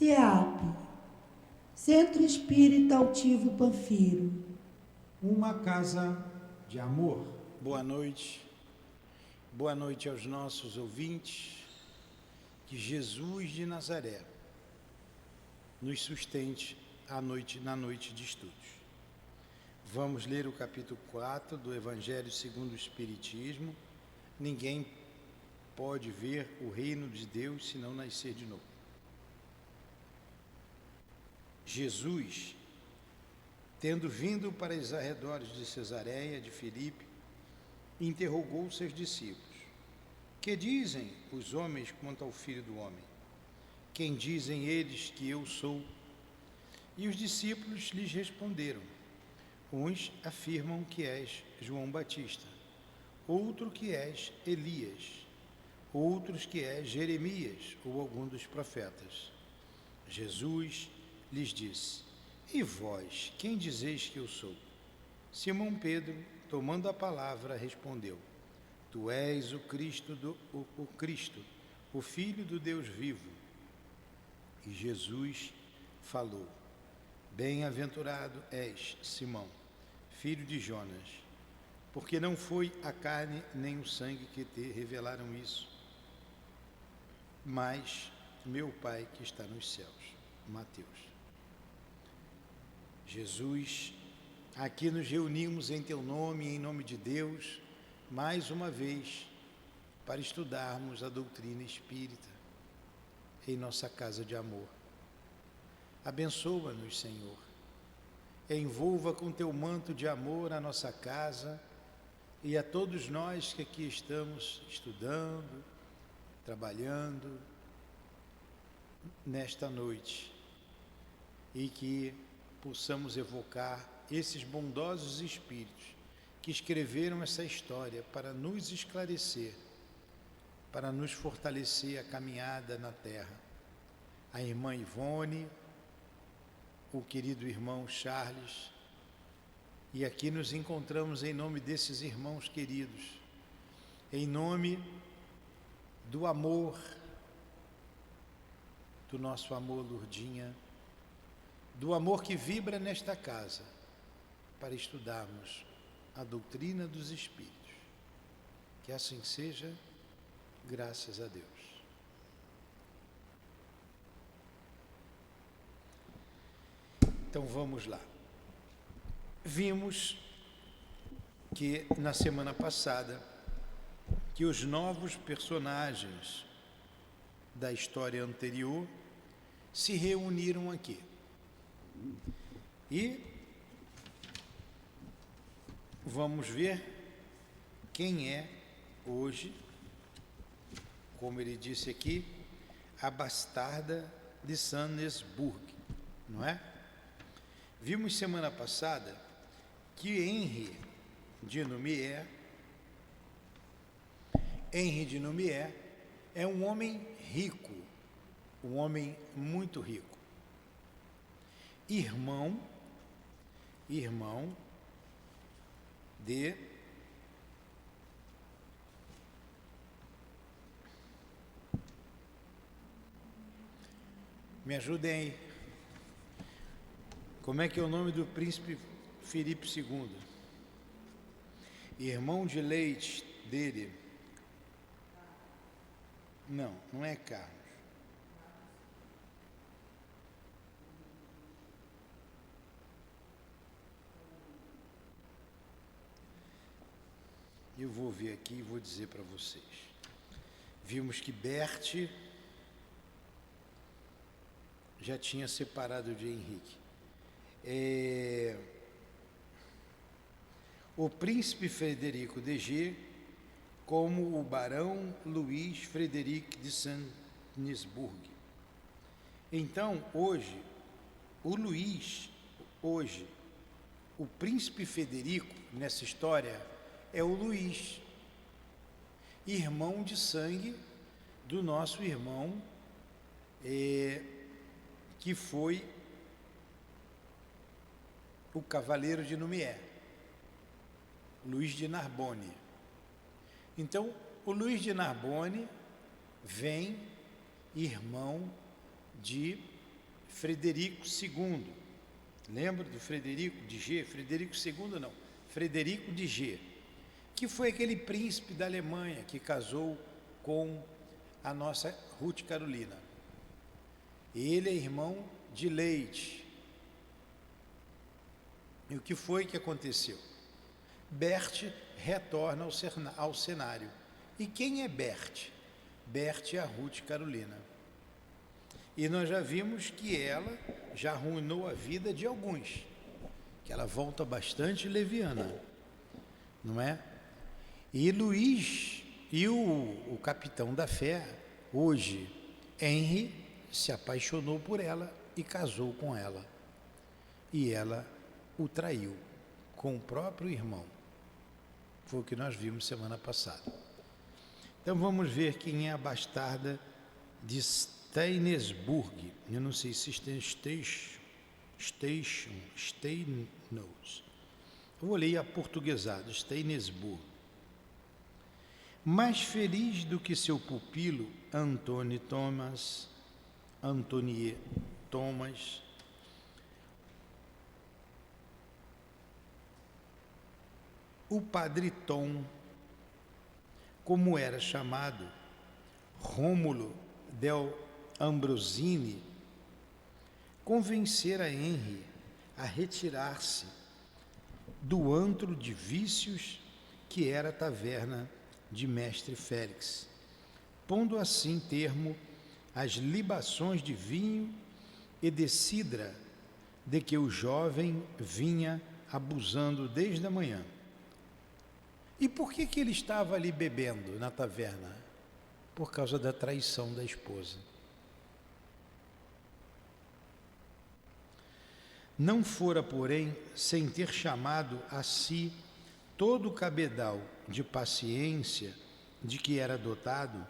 CEAP, Centro Espírita Altivo Panfiro. Uma casa de amor. Boa noite aos nossos ouvintes. Que Jesus de Nazaré nos sustente na noite de estudos. Vamos ler o capítulo 4 do Evangelho segundo o Espiritismo. Ninguém pode ver o reino de Deus se não nascer de novo. Jesus, tendo vindo para os arredores de Cesareia de Filipe, interrogou seus discípulos: que dizem os homens quanto ao Filho do Homem? Quem dizem eles que eu sou? E os discípulos lhes responderam: uns afirmam que és João Batista, outro que és Elias, outros que és Jeremias ou algum dos profetas. Jesus lhes disse: e vós, quem dizeis que eu sou? Simão Pedro, tomando a palavra, respondeu: tu és o Cristo, o Filho do Deus vivo. E Jesus falou: bem-aventurado és, Simão, filho de Jonas, porque não foi a carne nem o sangue que te revelaram isso, mas meu Pai que está nos céus. Mateus. Jesus, aqui nos reunimos em teu nome e em nome de Deus, mais uma vez, para estudarmos a doutrina espírita em nossa casa de amor. Abençoa-nos, Senhor. Envolva com teu manto de amor a nossa casa e a todos nós que aqui estamos estudando, trabalhando nesta noite, e que possamos evocar esses bondosos espíritos que escreveram essa história para nos esclarecer, para nos fortalecer a caminhada na terra. A irmã Ivone, o querido irmão Charles, e aqui nos encontramos em nome desses irmãos queridos, em nome do amor, do nosso amor, Lourdinha, do amor que vibra nesta casa, para estudarmos a doutrina dos Espíritos. Que assim seja, graças a Deus. Então vamos lá. Vimos que na semana passada que os novos personagens da história anterior se reuniram aqui. E vamos ver quem é hoje, como ele disse aqui, a bastarda de Saint-Nesbourg, não é? Vimos semana passada que Henri de Noumier é um homem rico, um homem muito rico, irmão de me ajudem aí. Como é que é o nome do príncipe Filipe II? Irmão de leite dele? Não é Carlos. Eu vou ver aqui e vou dizer para vocês. Vimos que Bertie já tinha separado de Henrique. O príncipe Frederico de G, como o barão Luís Frederic de Saint-Nesbourg. Então, hoje, o príncipe Frederico, nessa história, é o Luís, irmão de sangue do nosso irmão, que foi o cavaleiro de Noumier, Luís de Narbonne. Então, o Luís de Narbonne vem irmão de Frederico II. Lembra do Frederico de G? Frederico II não, Frederico de G, que foi aquele príncipe da Alemanha que casou com a nossa Ruth Carolina. Ele é irmão de leite. E o que foi que aconteceu? Bert retorna ao cenário. E quem é Bert? Bert é a Ruth Carolina. E nós já vimos que ela já arruinou a vida de alguns, que ela volta bastante leviana, não é? E Luís e o capitão da fé, hoje, Henry, se apaixonou por ela e casou com ela. E ela o traiu com o próprio irmão. Foi o que nós vimos semana passada. Então vamos ver quem é a bastarda de Steinsburg. Eu não sei se Steinos. Eu vou ler aportuguesado, Steinsburg. Mais feliz do que seu pupilo Antonie Thomas, o padre Tom, como era chamado, Rômulo del Ambrosini, convencera Henry a retirar-se do antro de vícios que era a taverna de Mestre Félix, pondo assim termo às libações de vinho e de cidra de que o jovem vinha abusando desde a manhã. E por que ele estava ali bebendo na taverna? Por causa da traição da esposa. Não fora, porém, sem ter chamado a si todo o cabedal de paciência de que era dotado,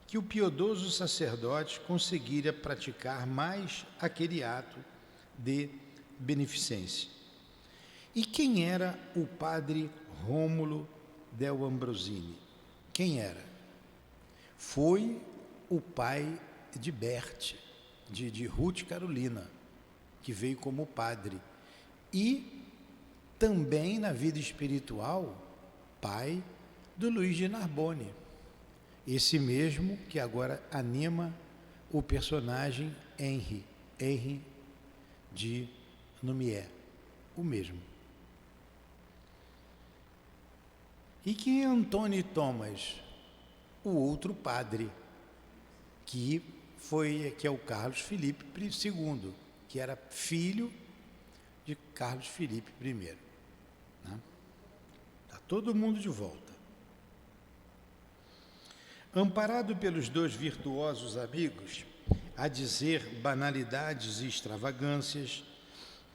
que o piedoso sacerdote conseguira praticar mais aquele ato de beneficência. E quem era o padre Rômulo del Ambrosini? Quem era? Foi o pai de Bert, de Ruth Carolina, que veio como padre. E também na vida espiritual, pai do Luís de Narbonne, esse mesmo que agora anima o personagem Henry de Lumière, o mesmo. E quem é Antonie Thomas? O outro padre, que é o Carlos Felipe II, que era filho de Carlos Felipe I. Né? Está todo mundo de volta. Amparado pelos dois virtuosos amigos, a dizer banalidades e extravagâncias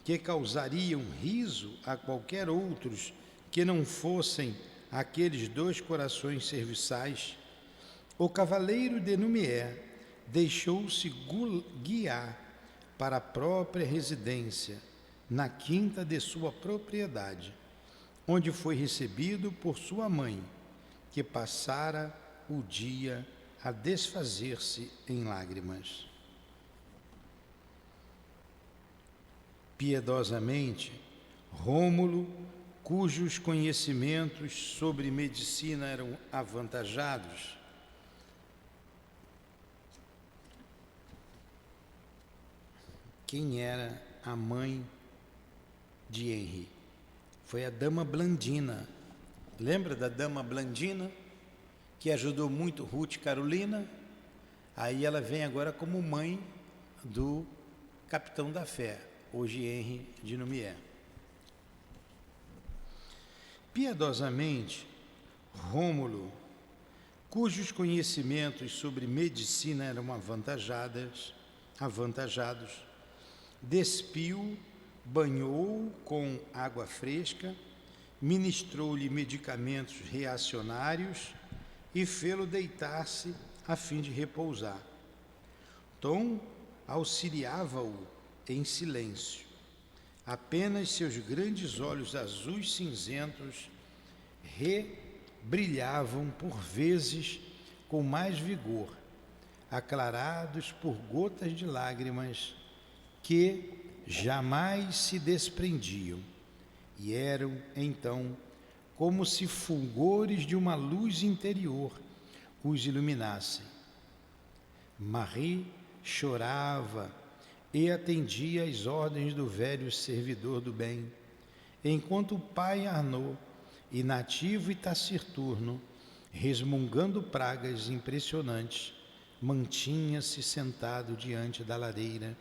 que causariam riso a qualquer outros que não fossem aqueles dois corações serviçais, o cavaleiro de Lumière deixou-se guiar para a própria residência, na quinta de sua propriedade, onde foi recebido por sua mãe, que passara o dia a desfazer-se em lágrimas. Piedosamente, Rômulo, cujos conhecimentos sobre medicina eram avantajados, quem era a mãe de Henry? Foi a Dama Blandina. Lembra da Dama Blandina? Que ajudou muito Ruth Carolina? Aí ela vem agora como mãe do capitão da fé, hoje Henry de Lumière. Piedosamente, Rômulo, cujos conhecimentos sobre medicina eram avantajados, despiu, banhou com água fresca, ministrou-lhe medicamentos reacionários e fê-lo deitar-se a fim de repousar. Tom auxiliava-o em silêncio. Apenas seus grandes olhos azuis cinzentos rebrilhavam por vezes com mais vigor, aclarados por gotas de lágrimas que jamais se desprendiam, e eram, então, como se fulgores de uma luz interior os iluminassem. Marie chorava e atendia às ordens do velho servidor do bem, enquanto o pai Arnaud, inativo e taciturno, resmungando pragas impressionantes, mantinha-se sentado diante da lareira,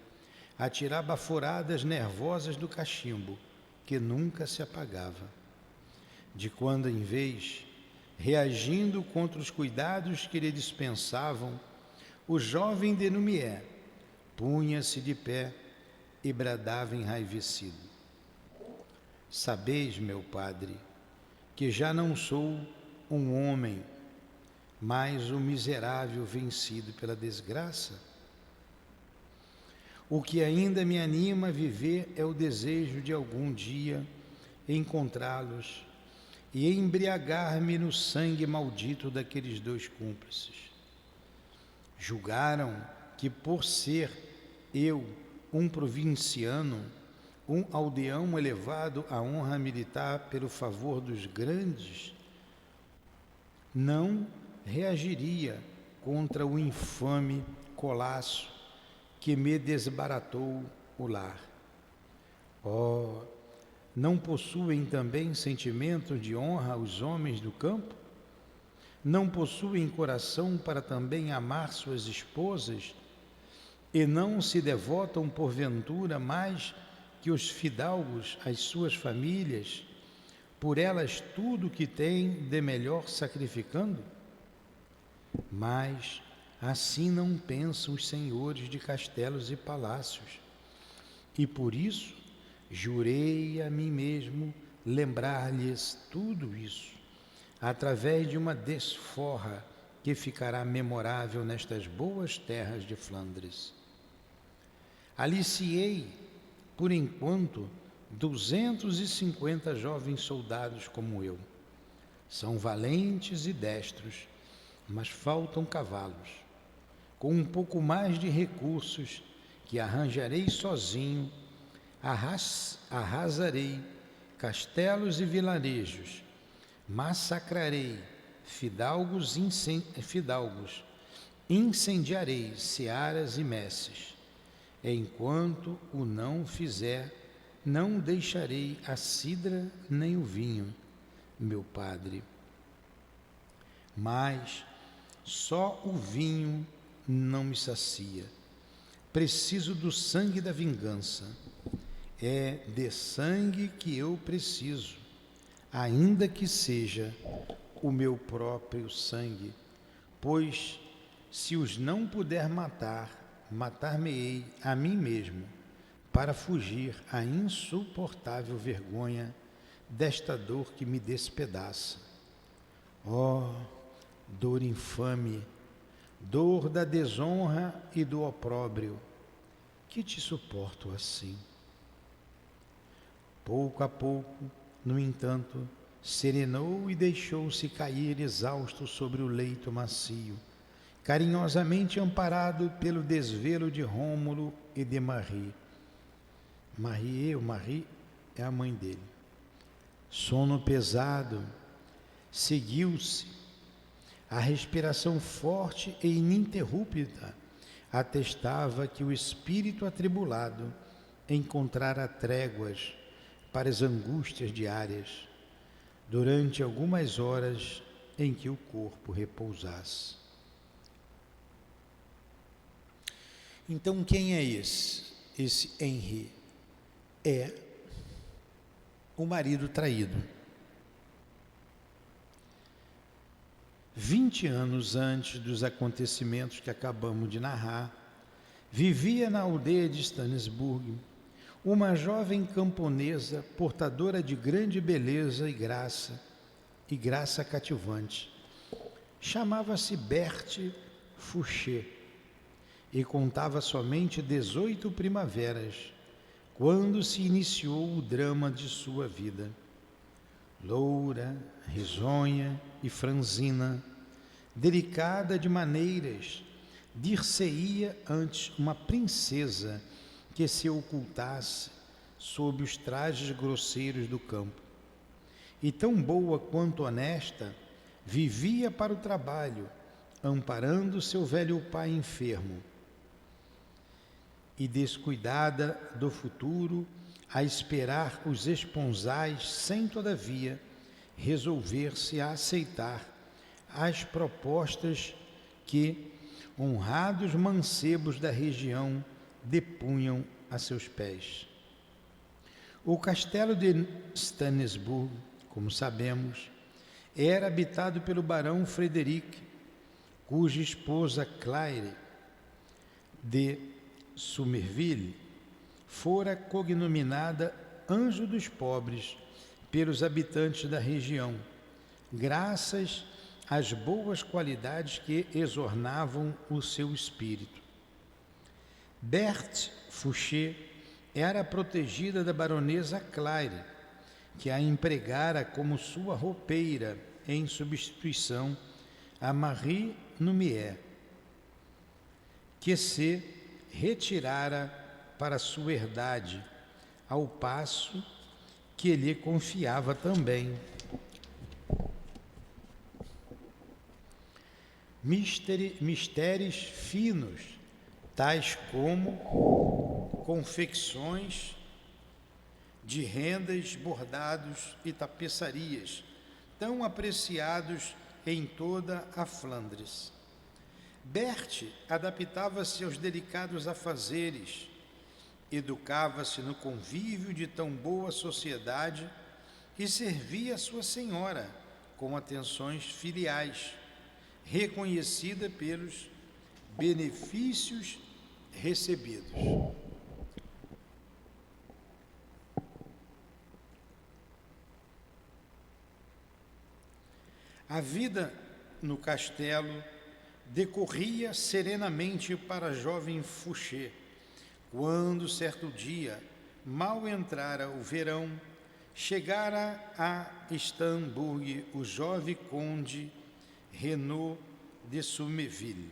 a tirar baforadas nervosas do cachimbo, que nunca se apagava. De quando em vez, reagindo contra os cuidados que lhe dispensavam, o jovem Denumier punha-se de pé e bradava enraivecido: sabeis, meu padre, que já não sou um homem, mas um miserável vencido pela desgraça? O que ainda me anima a viver é o desejo de algum dia encontrá-los e embriagar-me no sangue maldito daqueles dois cúmplices. Julgaram que, por ser eu um provinciano, um aldeão elevado à honra militar pelo favor dos grandes, não reagiria contra o infame colasso que me desbaratou o lar. Oh, não possuem também sentimentos de honra os homens do campo? Não possuem coração para também amar suas esposas? E não se devotam porventura mais que os fidalgos às suas famílias, por elas tudo o que têm de melhor sacrificando? Mas assim não pensam os senhores de castelos e palácios, e por isso jurei a mim mesmo lembrar-lhes tudo isso, através de uma desforra que ficará memorável nestas boas terras de Flandres. Aliciei, por enquanto, 250 jovens soldados como eu. São valentes e destros, mas faltam cavalos. Com um pouco mais de recursos que arranjarei sozinho, arrasarei castelos e vilarejos, massacrarei fidalgos, incendiarei searas e messes. Enquanto o não fizer, não deixarei a cidra nem o vinho, meu padre. Mas só o vinho não me sacia. Preciso do sangue da vingança. É de sangue que eu preciso, ainda que seja o meu próprio sangue, pois se os não puder matar-me-ei a mim mesmo, para fugir à insuportável vergonha desta dor que me despedaça. Oh, dor infame, dor da desonra e do opróbrio, que te suporto assim. Pouco a pouco, no entanto, serenou e deixou-se cair exausto sobre o leito macio, carinhosamente amparado pelo desvelo de Rômulo e de Marie. Marie é a mãe dele. Sono pesado, seguiu-se. A respiração forte e ininterrupta atestava que o espírito atribulado encontrara tréguas para as angústias diárias, durante algumas horas em que o corpo repousasse. Então, quem é esse? Esse Henri é o marido traído. 20 anos antes dos acontecimentos que acabamos de narrar, vivia na aldeia de Stanisburg uma jovem camponesa portadora de grande beleza e graça cativante. Chamava-se Berthe Fouché e contava somente 18 primaveras, quando se iniciou o drama de sua vida. Loura, risonha e franzina, delicada de maneiras, dir-se-ia antes uma princesa que se ocultasse sob os trajes grosseiros do campo. E tão boa quanto honesta, vivia para o trabalho, amparando seu velho pai enfermo. E descuidada do futuro, a esperar os esponsais, sem todavia resolver-se a aceitar as propostas que honrados mancebos da região depunham a seus pés. O castelo de Stanisburg, como sabemos, era habitado pelo barão Frederic, cuja esposa Claire de Somerville fora cognominada Anjo dos Pobres pelos habitantes da região, graças às boas qualidades que exornavam o seu espírito. Berthe Fouché era protegida da baronesa Claire, que a empregara como sua roupeira em substituição a Marie Numier, que se retirara para sua herdade, ao passo que lhe confiava também mistérios finos, tais como confecções de rendas, bordados e tapeçarias, tão apreciados em toda a Flandres. Berthe adaptava-se aos delicados afazeres, educava-se no convívio de tão boa sociedade e servia a sua senhora com atenções filiais, reconhecida pelos benefícios recebidos. A vida no castelo decorria serenamente para a jovem Fouché, quando, certo dia, mal entrara o verão, chegara a Stanisburg o jovem conde Renaud de Somerville,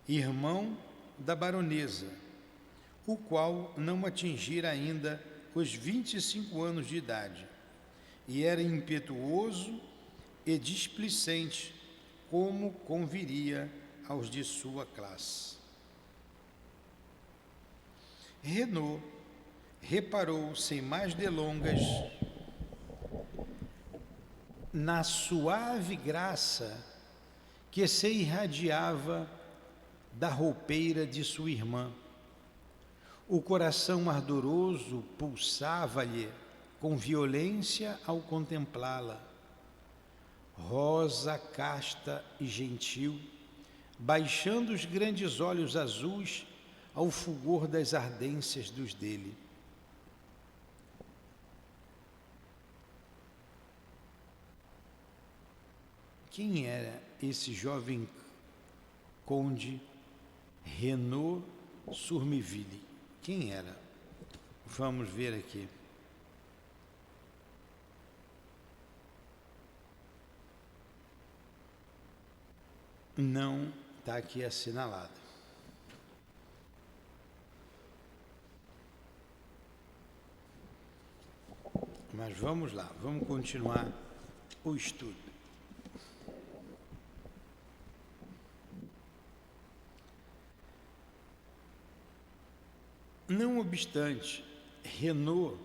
irmão da baronesa, o qual não atingira ainda os 25 anos de idade, e era impetuoso e displicente, como conviria aos de sua classe. Renaud reparou, sem mais delongas, na suave graça que se irradiava da roupeira de sua irmã. O coração ardoroso pulsava-lhe com violência ao contemplá-la. Rosa, casta e gentil, baixando os grandes olhos azuis ao fulgor das ardências dos dele. Quem era esse jovem conde Renaud Somerville? Quem era? Vamos ver aqui. Não está aqui assinalado. Mas vamos lá, vamos continuar o estudo. Não obstante, Renaud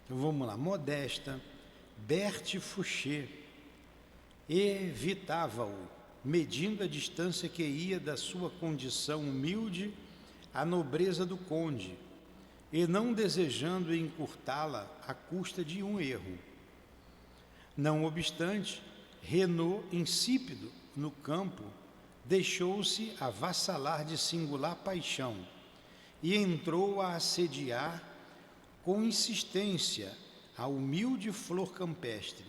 vamos lá, modesta, Berthe Fouché evitava-o, medindo a distância que ia da sua condição humilde à nobreza do conde, e não desejando encurtá-la à custa de um erro. Não obstante, Renaud, insípido no campo, deixou-se avassalar de singular paixão e entrou a assediar com insistência a humilde flor campestre,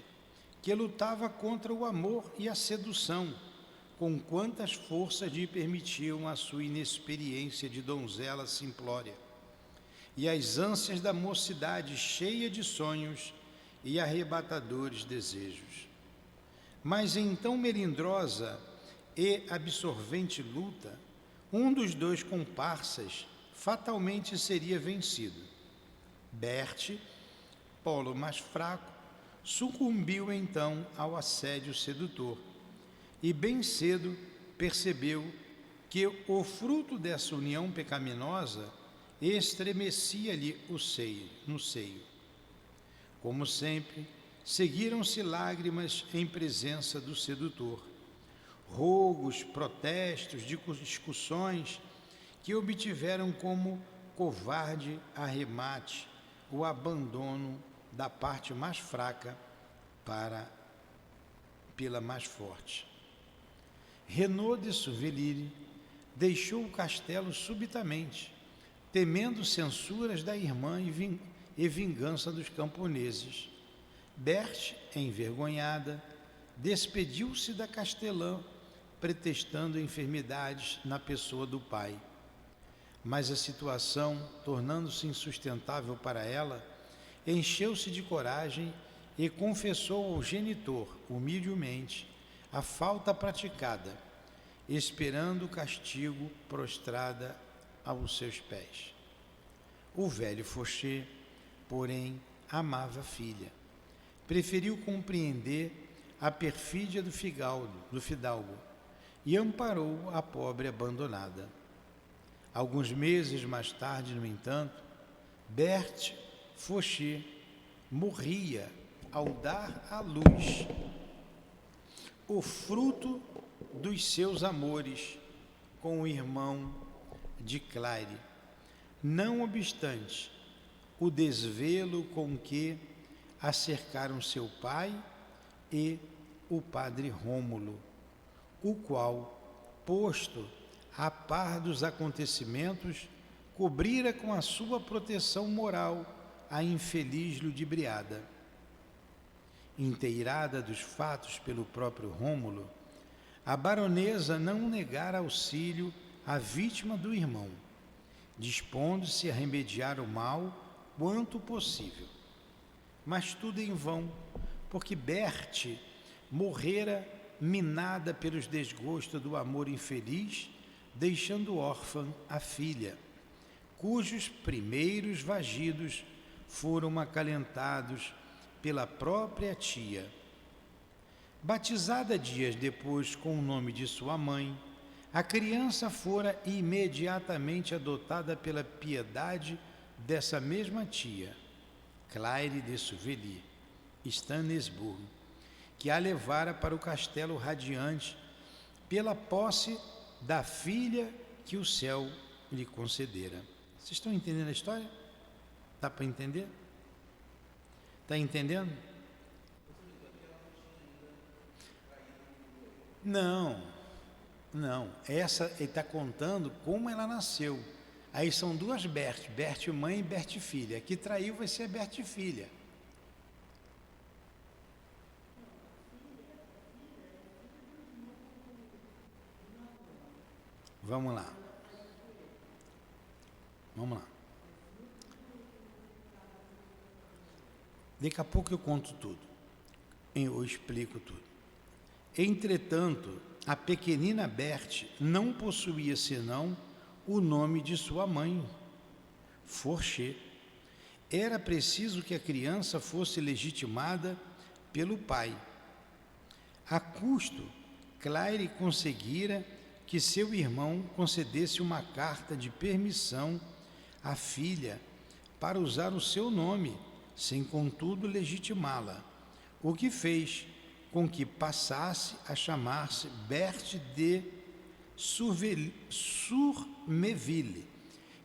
que lutava contra o amor e a sedução, com quantas forças lhe permitiam a sua inexperiência de donzela simplória e as ânsias da mocidade cheia de sonhos e arrebatadores desejos. Mas em tão melindrosa e absorvente luta, um dos dois comparsas fatalmente seria vencido. Bert, polo mais fraco, sucumbiu então ao assédio sedutor e bem cedo percebeu que o fruto dessa união pecaminosa estremecia-lhe no seio. Como sempre, seguiram-se lágrimas em presença do sedutor, rogos, protestos, discussões que obtiveram como covarde arremate o abandono da parte mais fraca pela mais forte. Renaud de Souvelire deixou o castelo subitamente, temendo censuras da irmã e vingança dos camponeses. Berthe, envergonhada, despediu-se da castelã, pretextando enfermidades na pessoa do pai. Mas a situação, tornando-se insustentável para ela, encheu-se de coragem e confessou ao genitor, humildemente, a falta praticada, esperando o castigo prostrada aos seus pés. O velho Faucher, porém, amava a filha. Preferiu compreender a perfídia do fidalgo e amparou a pobre abandonada. Alguns meses mais tarde, no entanto, Bert Faucher morria ao dar à luz o fruto dos seus amores com o irmão de Claire. Não obstante o desvelo com que acercaram seu pai e o padre Rômulo, o qual, posto a par dos acontecimentos, cobrira com a sua proteção moral a infeliz ludibriada. Inteirada dos fatos pelo próprio Rômulo, a baronesa não negara auxílio à vítima do irmão, dispondo-se a remediar o mal quanto possível. Mas tudo em vão, porque Berthe morrera minada pelos desgostos do amor infeliz, deixando órfã a filha, cujos primeiros vagidos foram acalentados pela própria tia. Batizada dias depois com o nome de sua mãe, a criança fora imediatamente adotada pela piedade dessa mesma tia, Claire de Souvelire, Stanisburg, que a levara para o castelo radiante pela posse da filha que o céu lhe concedera. Vocês estão entendendo a história? Dá para entender? Está entendendo? Não. Essa ele está contando como ela nasceu. Aí são duas Berthe, Berthe mãe e Berthe filha. Que traiu vai ser Berthe filha. Vamos lá. Daqui a pouco eu conto tudo. Eu explico tudo. Entretanto, a pequenina Berthe não possuía senão o nome de sua mãe, Faucher. Era preciso que a criança fosse legitimada pelo pai. A custo, Claire conseguira que seu irmão concedesse uma carta de permissão à filha para usar o seu nome, sem contudo legitimá-la, o que fez com que passasse a chamar-se Berthe de Somerville.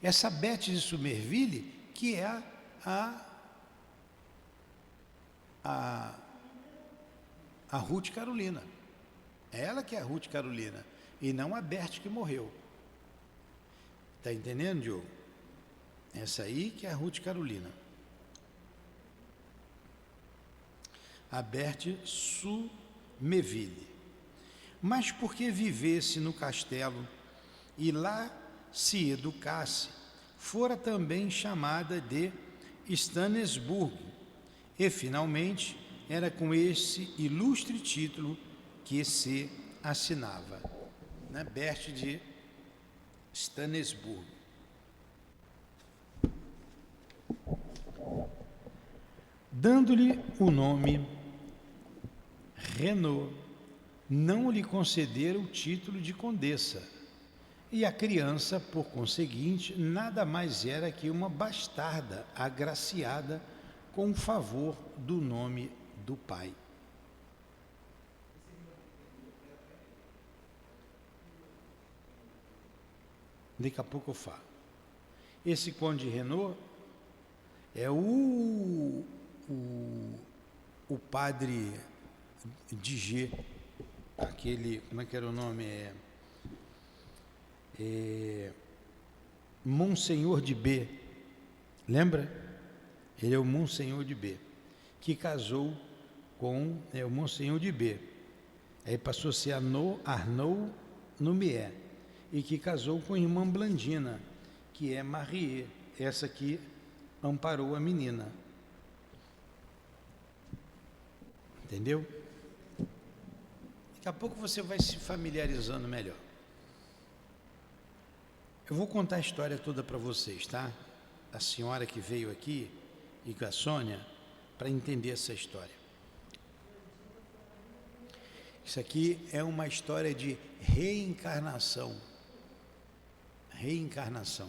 Essa Berthe de Somerville que é a Ruth Carolina. É ela que é a Ruth Carolina, e não a Berthe que morreu. Está entendendo, Diogo? Essa aí que é a Ruth Carolina. A Berthe Somerville. mas porque vivesse no castelo e lá se educasse, fora também chamada de Stannesburg, e finalmente era com esse ilustre título que se assinava, né? Bercht de Stannesburg. Dando-lhe o nome Renaud, não lhe concederam o título de condessa, e a criança, por conseguinte, nada mais era que uma bastarda agraciada com o favor do nome do pai. Daqui a pouco eu falo. Esse conde Renaud é o padre de G, aquele, como é que era o nome? Monsenhor de B, lembra? Ele é o Monsenhor de B, que casou com o Monsenhor de B, aí passou a ser Arnaud Numier, e que casou com a irmã Blandina, que é Marie, essa que amparou a menina. Entendeu? Daqui a pouco você vai se familiarizando melhor. Eu vou contar a história toda para vocês, tá? A senhora que veio aqui e com a Sônia, para entender essa história. Isso aqui é uma história de reencarnação. Reencarnação.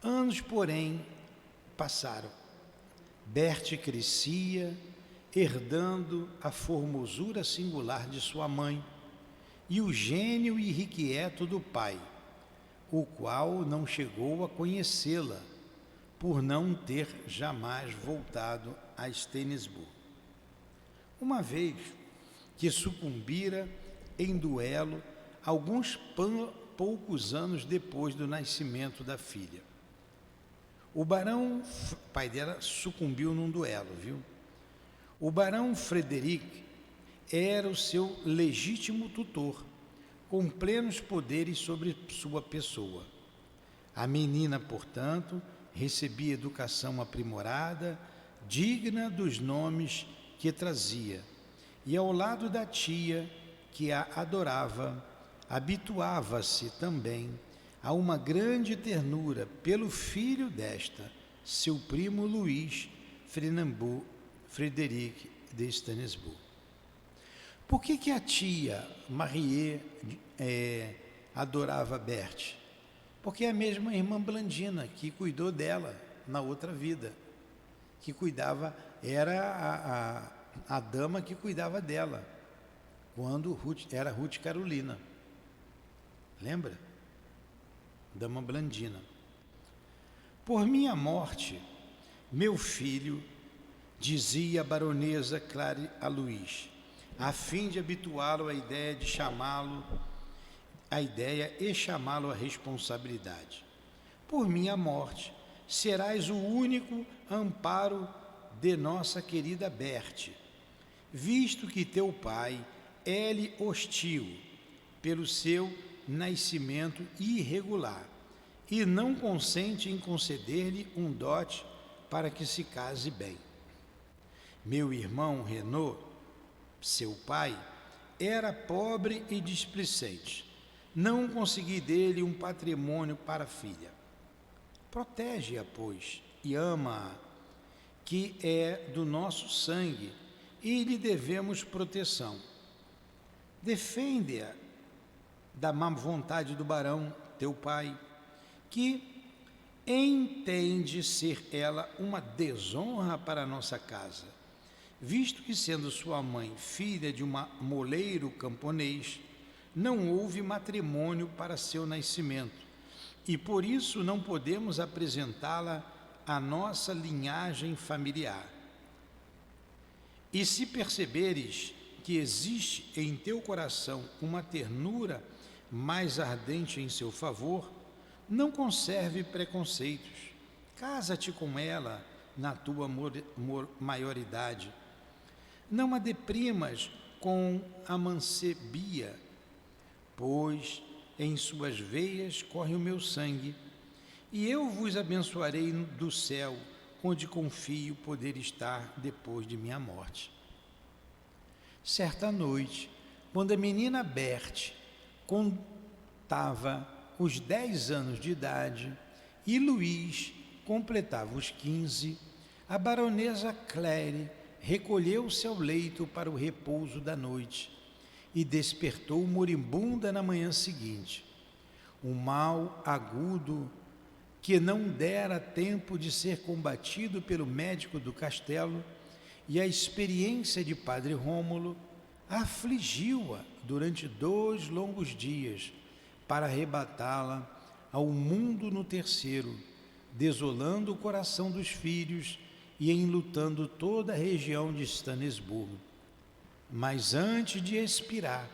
Anos, porém, passaram. Bercht crescia, herdando a formosura singular de sua mãe e o gênio irrequieto do pai, o qual não chegou a conhecê-la, por não ter jamais voltado a Stannesburg. Uma vez que sucumbira em duelo alguns poucos anos depois do nascimento da filha. O barão, pai dela, sucumbiu num duelo, viu? O barão Frederic era o seu legítimo tutor, com plenos poderes sobre sua pessoa. A menina, portanto, recebia educação aprimorada, digna dos nomes que trazia, e ao lado da tia, que a adorava, habituava-se também a uma grande ternura pelo filho desta, seu primo Luís Frederic de Stannesburg. Por que a tia Marie adorava Bercht? Porque é a mesma irmã Blandina que cuidou dela na outra vida, que cuidava, era a dama que cuidava dela, quando era Ruth Carolina. Lembra? Dama Blandina. Por minha morte, meu filho, dizia a baronesa Clary a Luís, a fim de habituá-lo à ideia de chamá-lo, à responsabilidade. Por minha morte, serás o único amparo de nossa querida Berthe, visto que teu pai é-lhe hostil pelo seu nascimento irregular e não consente em conceder-lhe um dote para que se case bem. Meu irmão Renaud, seu pai, era pobre e displicente. Não consegui dele um patrimônio para a filha. Protege-a, pois, e ama-a, que é do nosso sangue, e lhe devemos proteção. Defende-a da má vontade do barão, teu pai, que entende ser ela uma desonra para a nossa casa, visto que, sendo sua mãe filha de um moleiro camponês, não houve matrimônio para seu nascimento, e por isso não podemos apresentá-la à nossa linhagem familiar. E se perceberes que existe em teu coração uma ternura mais ardente em seu favor, não conserve preconceitos. Casa-te com ela na tua maioridade. Não a deprimas com amancebia, pois em suas veias corre o meu sangue, e eu vos abençoarei do céu, onde confio poder estar depois de minha morte. Certa noite, quando a menina Berthe contava os 10 anos de idade e Luís completava os 15, a baronesa Claire recolheu-se ao leito para o repouso da noite e despertou moribunda na manhã seguinte. Um mal agudo que não dera tempo de ser combatido pelo médico do castelo e a experiência de Padre Rômulo afligiu-a durante 2 longos dias para arrebatá-la ao mundo no terceiro, desolando o coração dos filhos e enlutando toda a região de Stanisburgo. Mas antes de expirar,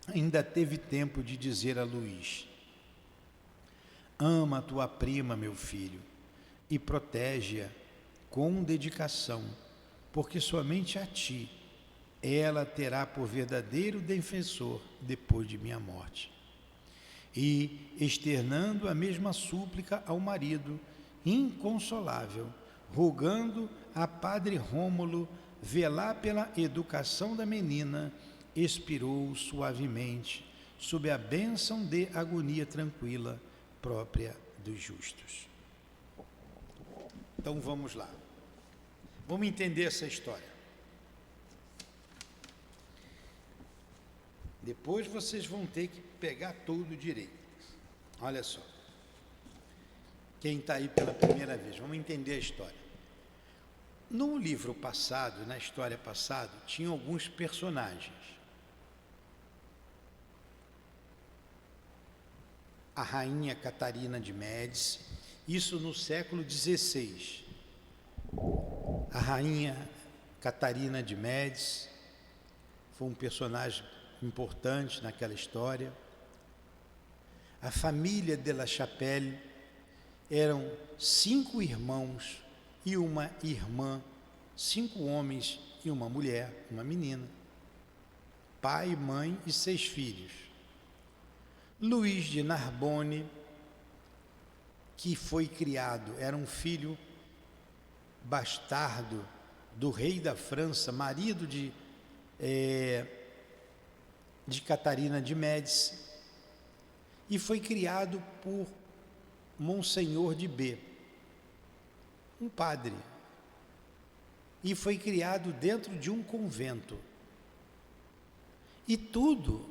ainda teve tempo de dizer a Luís: ama a tua prima, meu filho, e protege-a com dedicação, porque somente a ti ela terá por verdadeiro defensor depois de minha morte. E, externando a mesma súplica ao marido, inconsolável, rogando a Padre Rômulo velar pela educação da menina, expirou suavemente, sob a bênção de agonia tranquila própria dos justos. Então vamos lá. Vamos entender essa história. Depois vocês vão ter que pegar tudo direito. Olha só. Quem está aí pela primeira vez, vamos entender a história. No livro passado, na história passada, tinha alguns personagens. A rainha Catarina de Médici, isso no século XVI. A rainha Catarina de Médici foi um personagem importante naquela história. A família de La Chapelle eram 5 irmãos e uma irmã, 5 homens e uma mulher, uma menina, pai, mãe e 6 filhos. Luís de Narbonne, que foi criado, era um filho bastardo do rei da França, marido de Catarina de Médici, e foi criado por Monsenhor de B, um padre, e foi criado dentro de um convento. E tudo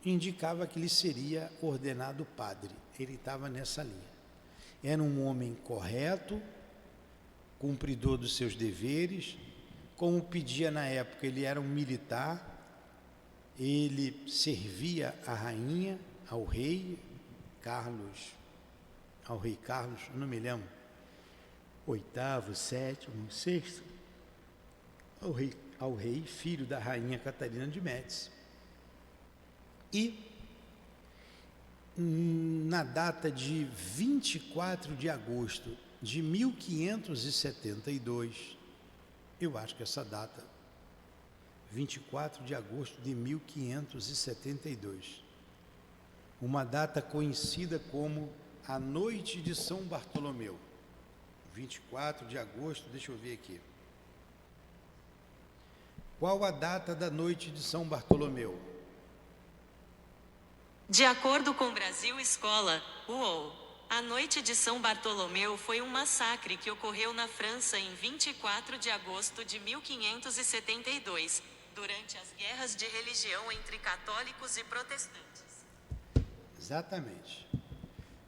indicava que ele seria ordenado padre. Ele estava nessa linha. Era um homem correto, cumpridor dos seus deveres, como pedia na época, ele era um militar, ele servia a rainha, ao rei Carlos, eu não me lembro, 8º, 7º, 6º, ao rei, filho da rainha Catarina de Médici. E na data de 24 de agosto de 1572, eu acho que essa data, 24 de agosto de 1572, uma data conhecida como a Noite de São Bartolomeu. 24 de agosto, deixa eu ver aqui. Qual a data da Noite de São Bartolomeu? De acordo com Brasil Escola, UOL, a Noite de São Bartolomeu foi um massacre que ocorreu na França em 24 de agosto de 1572, durante as guerras de religião entre católicos e protestantes. Exatamente.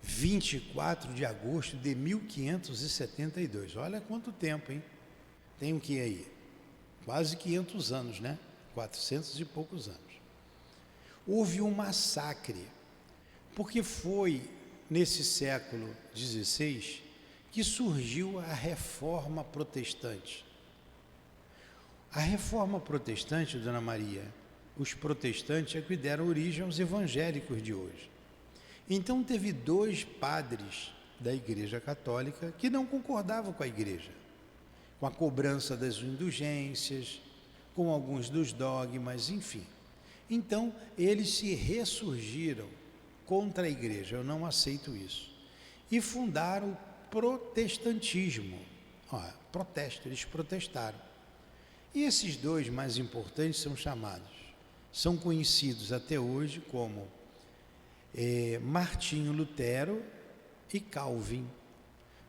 24 de agosto de 1572. Olha quanto tempo, hein? Tem o que aí? Quase 500 anos, né? 400 e poucos anos. Houve um massacre, porque foi nesse século XVI que surgiu a Reforma Protestante. A Reforma Protestante, Dona Maria, os protestantes é que deram origem aos evangélicos de hoje. Então teve 2 padres da Igreja Católica que não concordavam com a Igreja, com a cobrança das indulgências, com alguns dos dogmas, enfim. Então, eles se ressurgiram contra a igreja, eu não aceito isso, e fundaram o protestantismo. Protesto, eles protestaram. E esses dois mais importantes são conhecidos até hoje como Martinho Lutero e Calvin.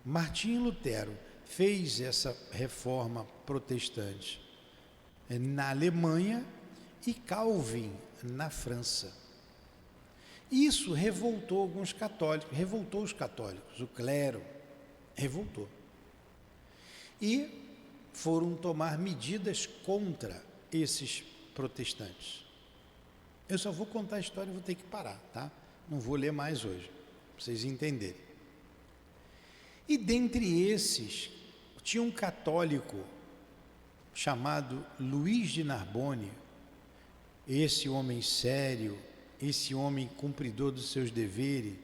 Martinho Lutero fez essa reforma protestante na Alemanha e Calvin na França. Isso revoltou alguns católicos, revoltou os católicos, o clero revoltou. E foram tomar medidas contra esses protestantes. Eu só vou contar a história e vou ter que parar, tá? Não vou ler mais hoje, para vocês entenderem. E dentre esses, tinha um católico chamado Luís de Narbonne, esse homem sério, esse homem cumpridor dos seus deveres,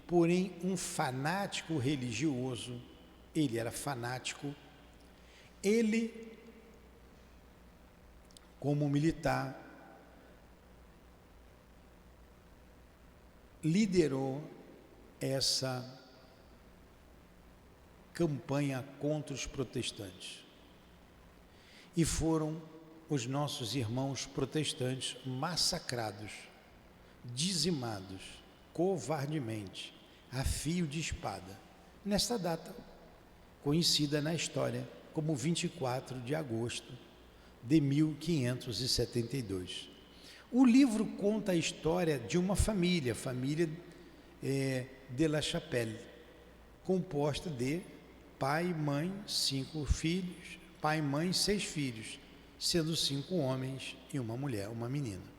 porém um fanático religioso. Ele era fanático. Ele, como militar, liderou essa campanha contra os protestantes. E foram os nossos irmãos protestantes massacrados, dizimados, covardemente, a fio de espada, nesta data, conhecida na história como 24 de agosto de 1572. O livro conta a história de uma família de La Chapelle, composta de pai, mãe, 5 filhos, pai, mãe e 6 filhos, sendo 5 homens e uma mulher, uma menina.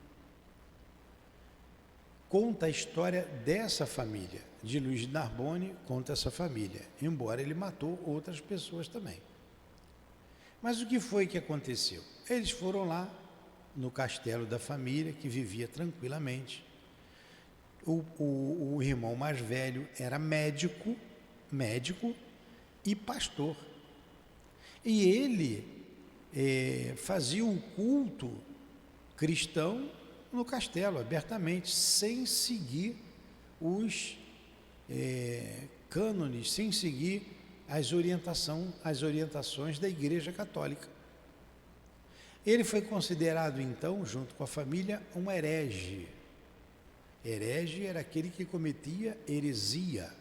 Conta a história dessa família, de Luís de Narbonne, conta essa família, embora ele matou outras pessoas também. Mas o que foi que aconteceu? Eles foram lá no castelo da família, que vivia tranquilamente. O irmão mais velho era médico e pastor. E ele fazia um culto cristão no castelo, abertamente, sem seguir os cânones, sem seguir as orientações da Igreja Católica. Ele foi considerado, então, junto com a família, um herege. Herege era aquele que cometia heresia.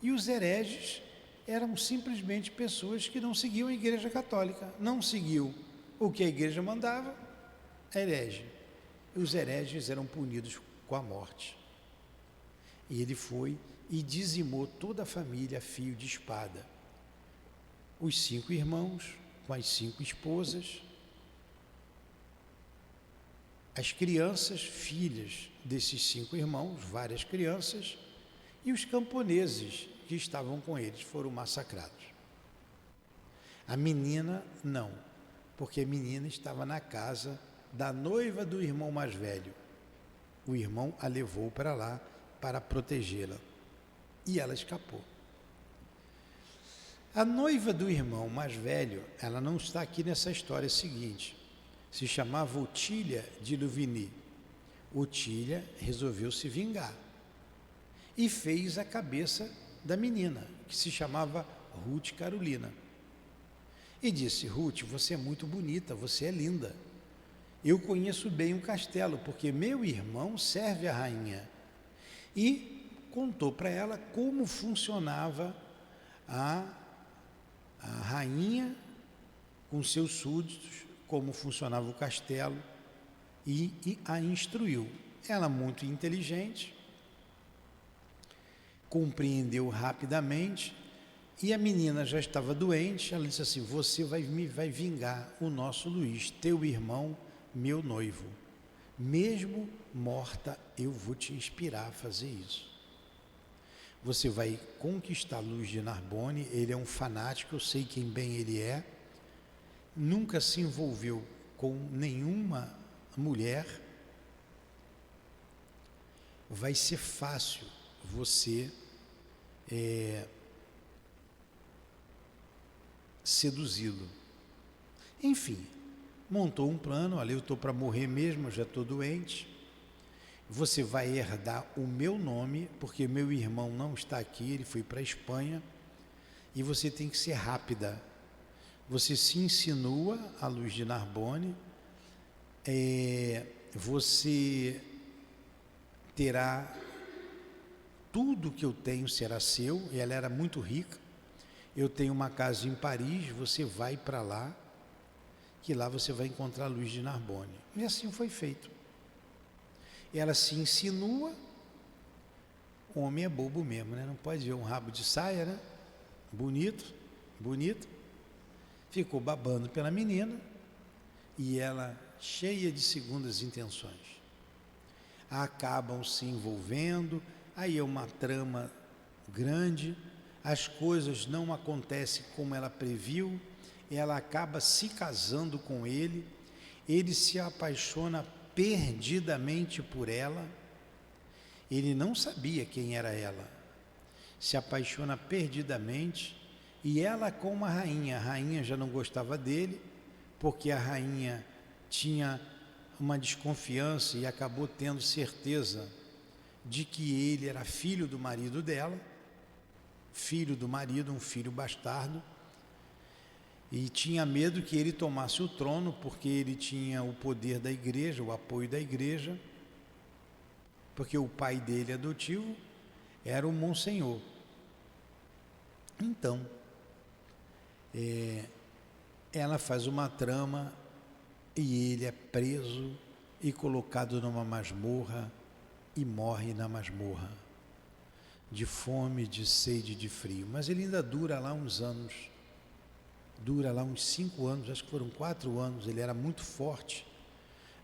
E os hereges eram simplesmente pessoas que não seguiam a Igreja Católica, não seguiu o que a Igreja mandava, herege. E os hereges eram punidos com a morte. E ele foi e dizimou toda a família a fio de espada. Os 5 irmãos, com as 5 esposas, as crianças, filhas desses 5 irmãos, várias crianças, e os camponeses que estavam com eles foram massacrados. A menina não, porque a menina estava na casa da noiva do irmão mais velho. O irmão a levou para lá para protegê-la e ela escapou. A noiva do irmão mais velho, ela não está aqui nessa história seguinte, se chamava Otília de Louvigny. Otília resolveu se vingar e fez a cabeça da menina, que se chamava Ruth Carolina. E disse: Ruth, você é muito bonita, você é linda. Eu conheço bem o castelo, porque meu irmão serve a rainha. E contou para ela como funcionava a rainha com seus súditos, como funcionava o castelo, e a instruiu. Ela, muito inteligente, compreendeu rapidamente, e a menina já estava doente. Ela disse assim: você vai vingar o nosso Luís, teu irmão, meu noivo. Mesmo morta, eu vou te inspirar a fazer isso. Você vai conquistar Luís de Narbonne. Ele é um fanático, eu sei quem bem ele é, nunca se envolveu com nenhuma mulher. Vai ser fácil você seduzi-lo. Enfim, montou um plano, olha, eu estou para morrer mesmo, eu já estou doente, você vai herdar o meu nome, porque meu irmão não está aqui, ele foi para a Espanha, e você tem que ser rápida. Você se insinua à luz de Narbonne, você terá tudo que eu tenho será seu, e ela era muito rica, eu tenho uma casa em Paris, você vai para lá, que lá você vai encontrar a luz de Narbonne. E assim foi feito. Ela se insinua, o homem é bobo mesmo, né? Não pode ver um rabo de saia, né? Bonito, bonito. Ficou babando pela menina, e ela, cheia de segundas intenções, acabam se envolvendo, aí é uma trama grande, as coisas não acontecem como ela previu, ela acaba se casando com ele se apaixona perdidamente por ela, ele não sabia quem era ela, se apaixona perdidamente, e ela com a rainha já não gostava dele, porque a rainha tinha uma desconfiança e acabou tendo certeza de que ele era filho do marido dela, filho do marido, um filho bastardo, e tinha medo que ele tomasse o trono, porque ele tinha o poder da igreja, o apoio da igreja, porque o pai dele adotivo era o Monsenhor. Então, ela faz uma trama e ele é preso e colocado numa masmorra e morre na masmorra, de fome, de sede, de frio. Mas ele ainda dura lá uns anos, dura lá uns 5 anos, acho que foram 4 anos, ele era muito forte.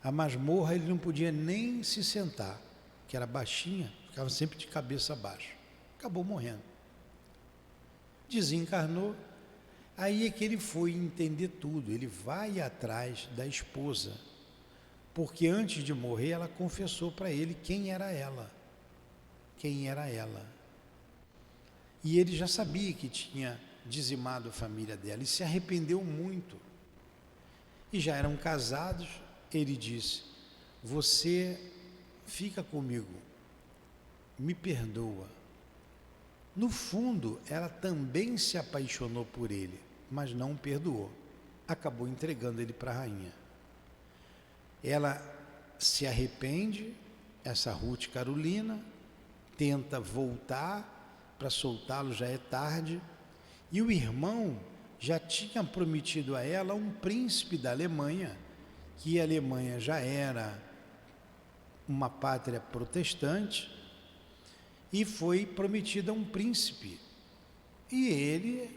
A masmorra ele não podia nem se sentar, que era baixinha, ficava sempre de cabeça baixa. Acabou morrendo. Desencarnou, aí é que ele foi entender tudo, ele vai atrás da esposa, porque antes de morrer ela confessou para ele quem era ela, e ele já sabia que tinha dizimado a família dela, e se arrependeu muito, e já eram casados. Ele disse: você fica comigo, me perdoa. No fundo, ela também se apaixonou por ele, mas não o perdoou. Acabou entregando ele para a rainha. Ela se arrepende, essa Ruth Carolina, tenta voltar para soltá-lo, já é tarde, e o irmão já tinha prometido a ela um príncipe da Alemanha, que a Alemanha já era uma pátria protestante, e foi prometida um príncipe, e ele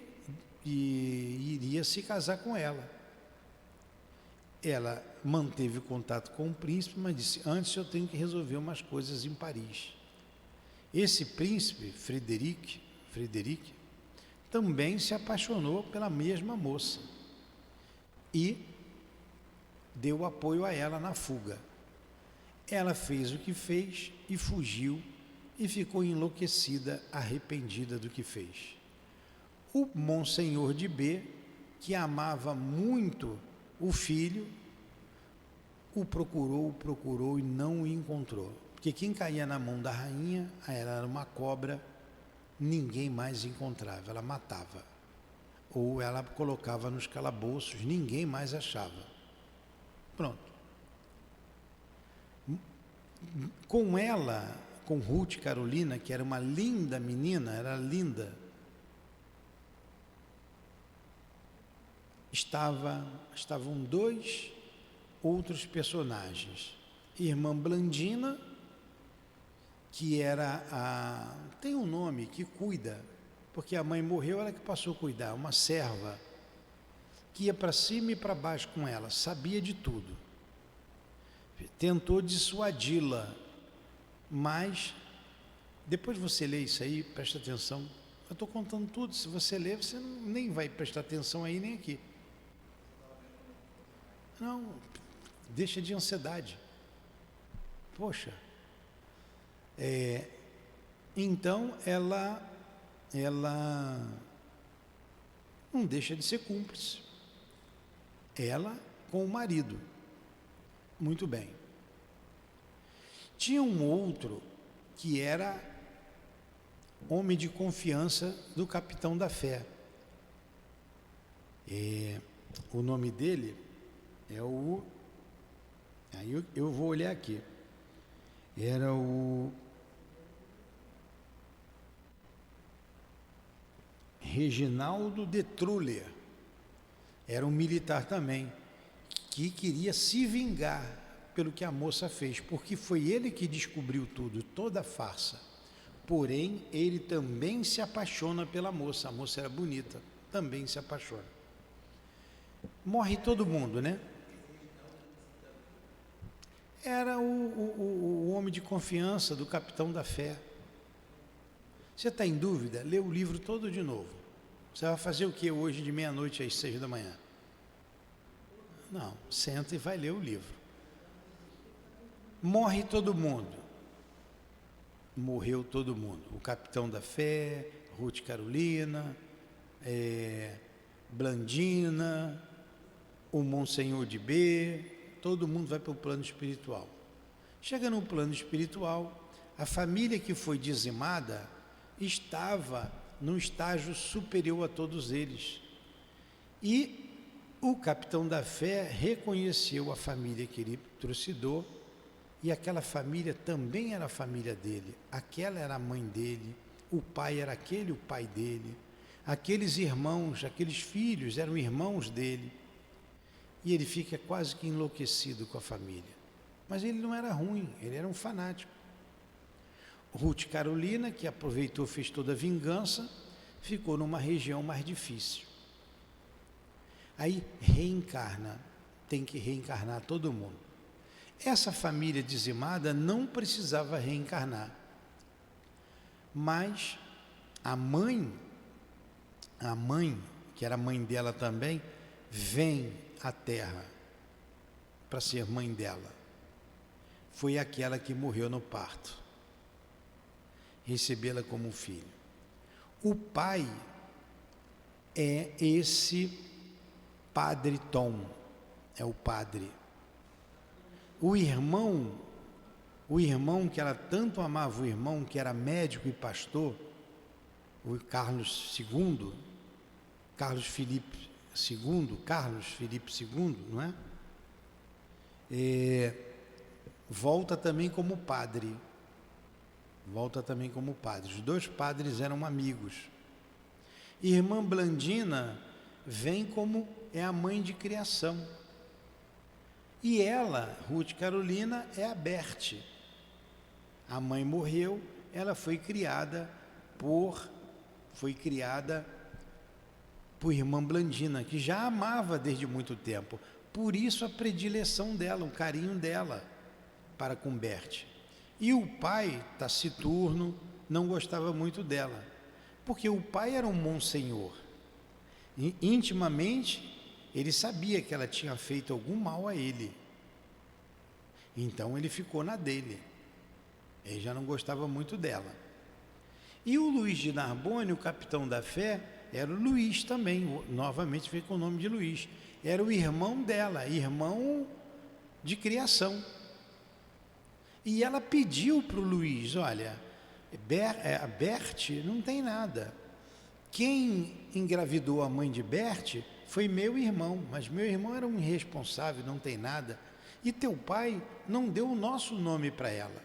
iria se casar com ela. Ela manteve contato com o príncipe, mas disse: antes eu tenho que resolver umas coisas em Paris. Esse príncipe, Frederic, também se apaixonou pela mesma moça e deu apoio a ela na fuga. Ela fez o que fez e fugiu, e ficou enlouquecida, arrependida do que fez. O Monsenhor de B, que amava muito o filho, o procurou e não o encontrou, porque quem caía na mão da rainha, ela era uma cobra, ninguém mais encontrava, ela matava, ou ela colocava nos calabouços, ninguém mais achava. Pronto. Com ela, com Ruth Carolina, que era uma linda menina, era linda, estavam 2 outros personagens. Irmã Blandina, que era tem um nome, que cuida, porque a mãe morreu, ela que passou a cuidar, uma serva, que ia para cima e para baixo com ela, sabia de tudo. Tentou dissuadi-la, mas depois você lê isso aí, presta atenção. Eu estou contando tudo, se você ler, você nem vai prestar atenção aí nem aqui. Não, deixa de ansiedade. Poxa, então ela não deixa de ser cúmplice. Ela com o marido. Muito bem. Tinha um outro que era homem de confiança do capitão da fé. O nome dele é o... Aí eu vou olhar aqui. Era o Reginaldo de Truller. Era um militar também, que queria se vingar pelo que a moça fez, porque foi ele que descobriu tudo, toda a farsa. Porém, ele também se apaixona pela moça. A moça era bonita, também se apaixona. Morre todo mundo, né? Era o homem de confiança do capitão da fé. Você está em dúvida? Lê o livro todo de novo. Você vai fazer o que hoje de meia-noite às 6 da manhã? Não, senta e vai ler o livro. Morre todo mundo. Morreu todo mundo. O capitão da fé, Ruth Carolina, Blandina, o Monsenhor de B, todo mundo vai para o plano espiritual. Chega no plano espiritual, a família que foi dizimada estava num estágio superior a todos eles. E o capitão da fé reconheceu a família que ele trucidou, e aquela família também era a família dele, aquela era a mãe dele, o pai era aquele, o pai dele, aqueles irmãos, aqueles filhos eram irmãos dele, e ele fica quase que enlouquecido com a família. Mas ele não era ruim, ele era um fanático. Ruth Carolina, que aproveitou, fez toda a vingança, ficou numa região mais difícil. Aí reencarna, tem que reencarnar todo mundo. Essa família dizimada não precisava reencarnar, mas a mãe, que era mãe dela também, vem à Terra para ser mãe dela. Foi aquela que morreu no parto, recebê-la como filho. O pai é esse Padre Tom, é o padre. O irmão que ela tanto amava, o irmão que era médico e pastor, o Carlos Felipe II, não é? Volta também como padre. Os dois padres eram amigos. Irmã Blandina vem como é a mãe de criação. E ela, Ruth Carolina, é a Berthe. A mãe morreu, ela foi criada por irmã Blandina, que já amava desde muito tempo. Por isso a predileção dela, o carinho dela para com Berthe. E o pai, taciturno, não gostava muito dela, porque o pai era um monsenhor. E, intimamente, ele sabia que ela tinha feito algum mal a ele. Então ele ficou na dele. Ele já não gostava muito dela. E o Luís de Narbonne, o capitão da fé, era o Luís também, novamente veio com o nome de Luís. Era o irmão dela, irmão de criação. E ela pediu para o Luís, olha, a Berthe não tem nada. Quem engravidou a mãe de Berthe foi meu irmão, mas meu irmão era um irresponsável, não tem nada. E teu pai não deu o nosso nome para ela.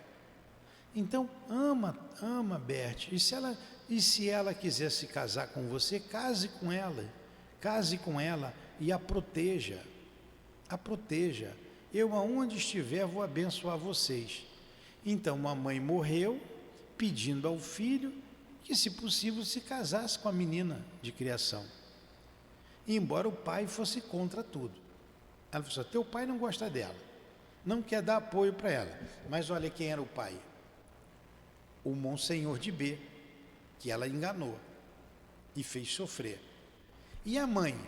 Então, ama Berthe. E se ela quiser se casar com você, case com ela e a proteja. Eu, aonde estiver, vou abençoar vocês. Então, a mãe morreu, pedindo ao filho que, se possível, se casasse com a menina de criação. Embora o pai fosse contra tudo. Ela falou assim, teu pai não gosta dela, não quer dar apoio para ela. Mas olha quem era o pai. O Monsenhor de B, que ela enganou e fez sofrer. E a mãe,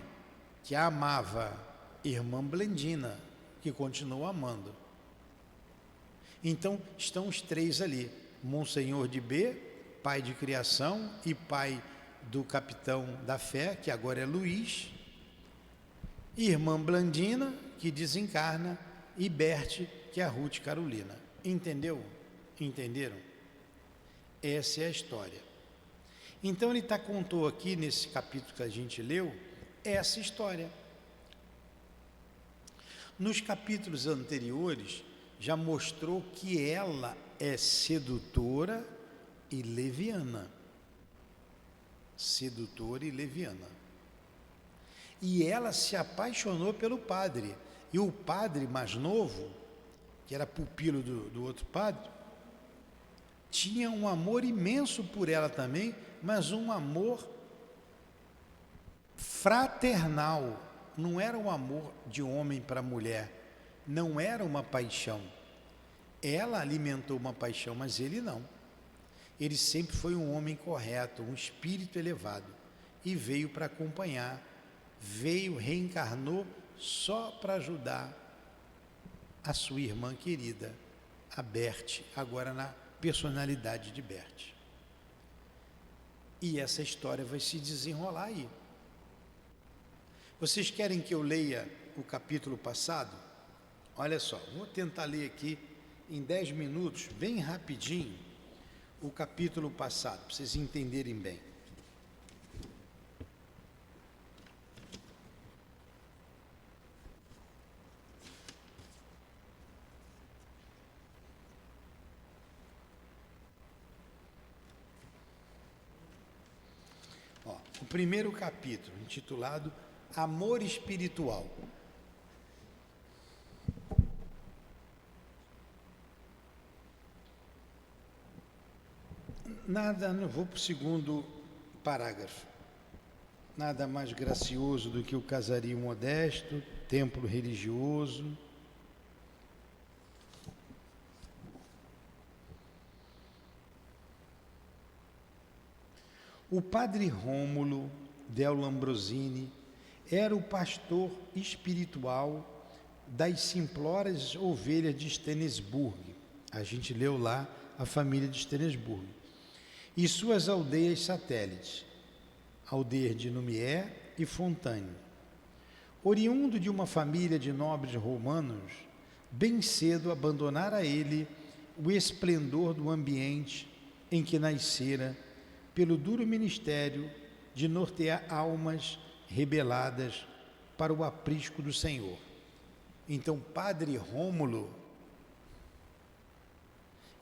que a amava, irmã Blandina, que continuou amando. Então, estão os três ali, Monsenhor de B, pai de criação e pai do capitão da fé, que agora é Luís, Irmã Blandina, que desencarna, e Berte, que é a Ruth Carolina. Entendeu? Entenderam? Essa é a história. Então ele contou aqui, nesse capítulo que a gente leu, essa história. Nos capítulos anteriores, já mostrou que ela é sedutora e leviana. Sedutora e leviana. E ela se apaixonou pelo padre. E o padre mais novo, que era pupilo do outro padre, tinha um amor imenso por ela também, mas um amor fraternal. Não era um amor de homem para mulher, não era uma paixão. Ela alimentou uma paixão, mas ele não. Ele sempre foi um homem correto, um espírito elevado, e veio para acompanhar, reencarnou só para ajudar a sua irmã querida, a Berte, agora na personalidade de Berte. E essa história vai se desenrolar aí. Vocês querem que eu leia o capítulo passado? Olha só, vou tentar ler aqui em 10 minutos, bem rapidinho, o capítulo passado, para vocês entenderem bem. Ó, o primeiro capítulo, intitulado Amor Espiritual. Não vou para o segundo parágrafo. Nada mais gracioso do que o casario modesto, templo religioso. O padre Rômulo del Lambrosini era o pastor espiritual das simplórias ovelhas de Stenensburg. A gente leu lá a família de Stenensburg. E suas aldeias satélites, aldeias de Numier e Fontaine. Oriundo de uma família de nobres romanos, bem cedo abandonara ele o esplendor do ambiente em que nascera, pelo duro ministério de nortear almas rebeladas para o aprisco do Senhor. Então, Padre Rômulo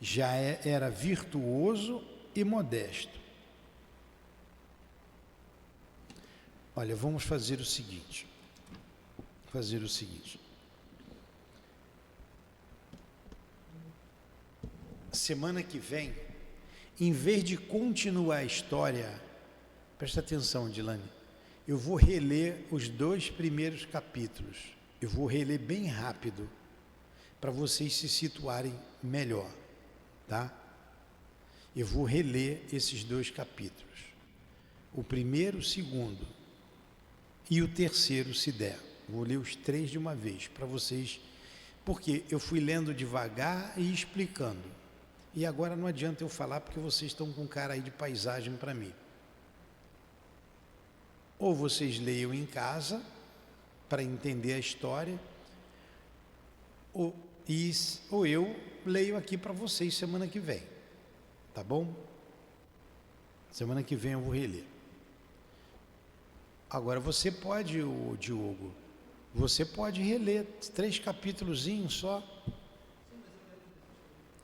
já era virtuoso e modesto. Olha, vamos fazer o seguinte. Semana que vem, em vez de continuar a história, presta atenção, Dilane, eu vou reler os 2 primeiros capítulos. Eu vou reler bem rápido, para vocês se situarem melhor, tá? Eu vou reler esses 2 capítulos. O primeiro, o segundo e o terceiro, se der. Vou ler os 3 de uma vez, para vocês, porque eu fui lendo devagar e explicando. E agora não adianta eu falar, porque vocês estão com cara aí de paisagem para mim. Ou vocês leiam em casa, para entender a história, ou eu leio aqui para vocês semana que vem. Tá bom? Semana que vem eu vou reler. Agora você pode, Diogo, você pode reler 3 capítulozinhos só.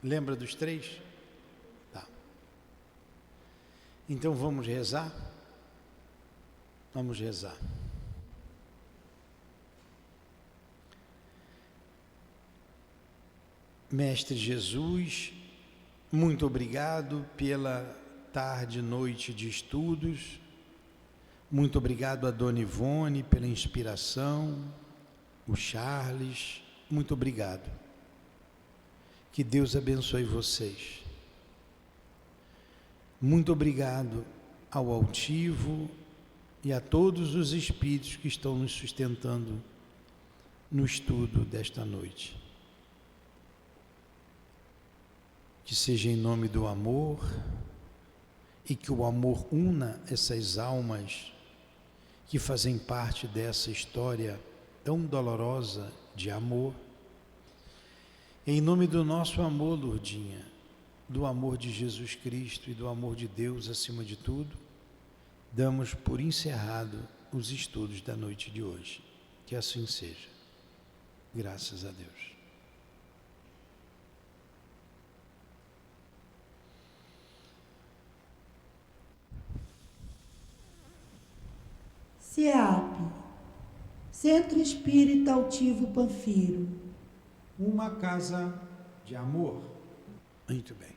Lembra dos 3? Tá. Então vamos rezar? Vamos rezar. Mestre Jesus, muito obrigado pela tarde e noite de estudos. Muito obrigado a Dona Ivone pela inspiração, o Charles, muito obrigado. Que Deus abençoe vocês. Muito obrigado ao Altivo e a todos os espíritos que estão nos sustentando no estudo desta noite. Que seja em nome do amor e que o amor una essas almas que fazem parte dessa história tão dolorosa de amor, em nome do nosso amor, Lourdinha, do amor de Jesus Cristo e do amor de Deus acima de tudo, damos por encerrado os estudos da noite de hoje. Que assim seja. Graças a Deus. SEAP, Centro Espírita Altivo Panfiro. Uma casa de amor. Muito bem.